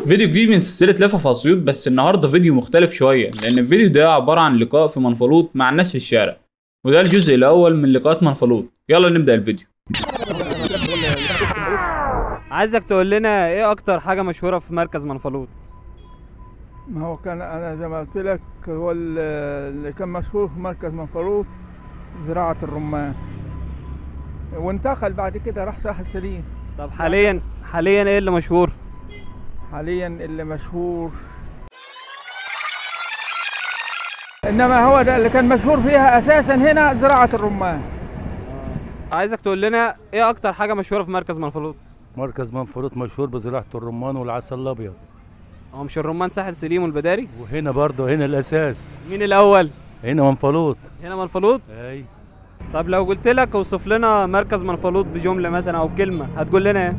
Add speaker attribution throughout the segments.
Speaker 1: فيديو جديد من سلسلة لفة في اسيوط، بس النهارده فيديو مختلف شوية، لأن الفيديو ده عبارة عن لقاء في منفلوط مع الناس في الشارع، وده الجزء الأول من لقاءات منفلوط. يلا نبدأ الفيديو.
Speaker 2: عايزك تقول لنا ايه اكتر حاجة مشهورة في مركز منفلوط؟
Speaker 3: ما هو كان انا زي ما قلت لك، هو اللي كان مشهور في مركز منفلوط زراعة الرمان، وانتقل بعد كده راح ساحل سليم.
Speaker 2: طب حاليا ايه اللي مشهور؟
Speaker 3: حاليا اللي مشهور، انما هو ده اللي كان مشهور فيها اساسا هنا زراعة الرمان.
Speaker 2: عايزك تقول لنا ايه اكتر حاجة مشهورة في مركز منفلوط؟
Speaker 4: مركز منفلوط مشهور بزراعة الرمان والعسل الأبيض.
Speaker 2: هو مش الرمان ساحل سليم والبداري؟
Speaker 4: وهنا برضه هنا الأساس.
Speaker 2: مين الأول؟
Speaker 4: هنا منفلوط.
Speaker 2: هنا منفلوط؟
Speaker 4: أي.
Speaker 2: طب لو قلت لك اوصف لنا مركز منفلوط بجملة مثلا أو بكلمة، هتقول لنا ايه؟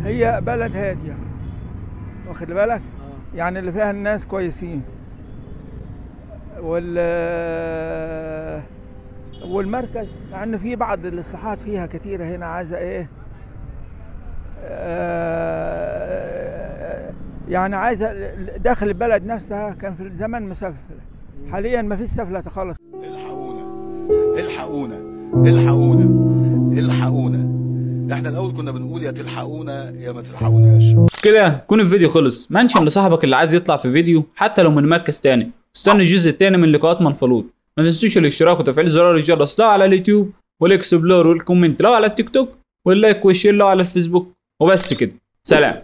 Speaker 3: هي بلد هادية، واخد بالك؟ يعني اللي فيها الناس كويسين، والمركز مع ان في بعض الاصلاحات فيها كتيرة هنا عايزة ايه، يعني عايزة داخل البلد نفسها كان في الزمن مسفلة، حاليا ما فيش سفلة خالص.
Speaker 5: الحقونا الحقونا الحقونا الحقونا، احنا الاول كنا بنقول يا تلحقونا يا ما تلحقوناش.
Speaker 1: كده يكون الفيديو خلص. منشن لصاحبك اللي عايز يطلع في فيديو حتى لو من مركز تاني. استنى الجزء التاني من لقاءات منفلوط. ما تنسوش الاشتراك وتفعيل زرار الجرس لو على اليوتيوب، والاكسبلور والكومنت لو على التيك توك، واللايك والشير لو على الفيسبوك. وبس كده، سلام.